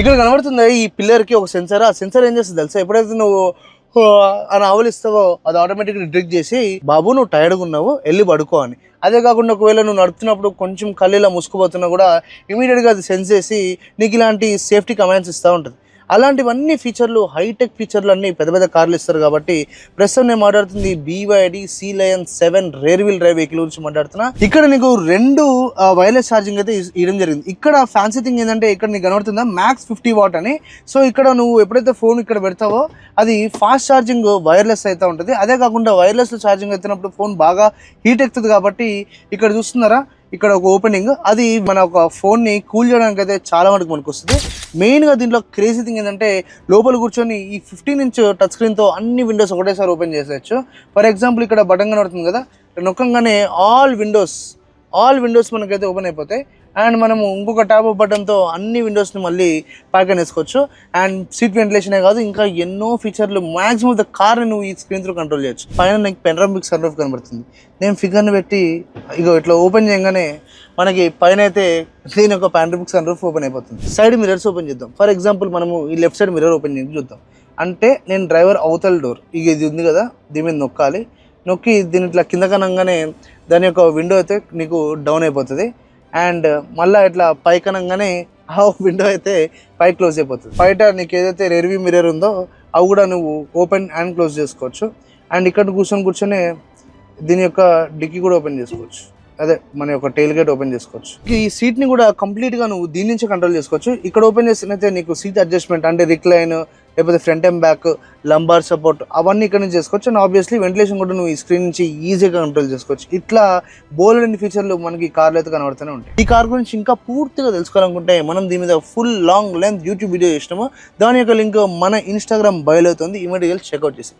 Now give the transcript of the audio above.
ఇక్కడ కనబడుతుంది ఈ పిల్లర్ కి ఒక సెన్సర్. ఆ సెన్సర్ ఏం చేస్తుంది తెలుసా, ఎప్పుడైతే నువ్వు అని ఆవలిస్తావో అది ఆటోమేటిక్గా డిటెక్ట్ చేసి బాబు నువ్వు టైర్డ్గా ఉన్నావు వెళ్ళి పడుకో అని. అదే కాకుండా ఒకవేళ నువ్వు నడుపుతున్నప్పుడు కొంచెం కళ్ళిలా ముసుకుపోతున్నా కూడా ఇమీడియట్గా అది సెన్స్ చేసి నీకు ఇలాంటి సేఫ్టీ కమాండ్స్ ఇస్తూ ఉంటుంది. అలాంటివన్నీ ఫీచర్లు, హైటెక్ ఫీచర్లు అన్నీ పెద్ద పెద్ద కార్లు ఇస్తారు. కాబట్టి ప్రస్తుతం నేను మాట్లాడుతుంది BYD Sea Lion 7 rear wheel drive vehicle గురించి మాట్లాడుతున్నా. ఇక్కడ నీకు 2 వైర్లెస్ ఛార్జింగ్ అయితే ఇవ్వడం జరిగింది. ఇక్కడ ఫ్యాన్సీ థింగ్ ఏంటంటే ఇక్కడ నీకు కనబడుతుందా మ్యాక్స్ 50 వాట్ అని. సో ఇక్కడ నువ్వు ఎప్పుడైతే ఫోన్ ఇక్కడ పెడతావో అది ఫాస్ట్ ఛార్జింగ్ వైర్లెస్ అయితే ఉంటుంది. అదే కాకుండా వైర్లెస్లో ఛార్జింగ్ ఎత్తినప్పుడు ఫోన్ బాగా హీట్ ఎక్కుతుంది. కాబట్టి ఇక్కడ చూస్తున్నారా ఇక్కడ ఒక ఓపెనింగ్, అది మన ఒక ఫోన్ని కూల్ చేయడానికి అయితే చాలా మనకు వస్తుంది. మెయిన్గా దీంట్లో క్రేజీ థింగ్ ఏంటంటే లోపల కూర్చొని ఈ 15-inch టచ్ స్క్రీన్తో అన్ని విండోస్ ఒకటేసారి ఓపెన్ చేసేయచ్చు. ఫర్ ఎగ్జాంపుల్ ఇక్కడ బటన్ కనబడుతుంది కదా, నొక్కంగానే ఆల్ విండోస్ మనకైతే ఓపెన్ అయిపోతాయి. అండ్ మనము ఇంకొక ట్యాప్ బటన్తో అన్ని విండోస్ని మళ్ళీ ప్యాక్ వేసుకోవచ్చు. అండ్ సీట్ వెంటిలేషనే కాదు ఇంకా ఎన్నో ఫీచర్లు, మ్యాక్సిమం ద కార్ని నువ్వు ఈ స్క్రీన్ త్రూ కంట్రోల్ చేయొచ్చు. పైన నీకు పెనరామిక్ సన్ రూఫ్ కనబడుతుంది. నేను ఫిగర్ని పెట్టి ఇగో ఇట్లా ఓపెన్ చేయగానే మనకి పైన అయితే దీని ఒక పానరామిక్ సన్ రూఫ్ ఓపెన్ అయిపోతుంది. సైడ్ మిరర్స్ ఓపెన్ చేద్దాం. ఫర్ ఎగ్జాంపుల్ మనము ఈ లెఫ్ట్ సైడ్ మిర్రర్ ఓపెన్ చేసి చూద్దాం. అంటే నేను డ్రైవర్ అవతల డోర్ ఇక ఇది ఉంది కదా, దీని మీద నొక్కి దీని ఇట్లా కింద కనంగానే దాని యొక్క విండో అయితే నీకు డౌన్ అయిపోతుంది. అండ్ మళ్ళీ ఇట్లా పై కనంగానే ఆ విండో అయితే పై క్లోజ్ అయిపోతుంది. బయట నీకు ఏదైతే రేర్ వ్యూ మిర్రర్ ఉందో అవి కూడా నువ్వు ఓపెన్ అండ్ క్లోజ్ చేసుకోవచ్చు. అండ్ ఇక్కడ కూర్చొని దీని యొక్క డిక్కీ కూడా ఓపెన్ చేసుకోవచ్చు. అదే మన యొక్క టైల్ గేట్ ఓపెన్ చేసుకోవచ్చు. ఈ సీట్ని కూడా కంప్లీట్గా నువ్వు దీని నుంచి కంట్రోల్ చేసుకోవచ్చు. ఇక్కడ ఓపెన్ చేసినైతే నీకు సీట్ అడ్జస్ట్మెంట్ అంటే రిక్లైన్, లేకపోతే front and back, lumbar support అవన్నీ ఇక్కడ నుంచి చేసుకోవచ్చు. అండ్ ఆబ్వియస్లీ వెంటిలేషన్ కూడా నువ్వు ఈ స్క్రీన్ నుంచి ఈజీగా కంట్రోల్ చేసుకోవచ్చు. ఇట్లా బోల్డ్ ఫీచర్లు మనకి ఈ కార్లో అయితే కనబడుతూనే ఉంటాయి. ఈ కార్ గురించి ఇంకా పూర్తిగా తెలుసుకోవాలనుకుంటే మనం దీని మీద full long length YouTube video చేసినాము. దాని యొక్క లింక్ మన ఇన్స్టాగ్రామ్ బయోలో అవుతుంది. ఇమీడియట్గా చెక్అవుట్ చేసి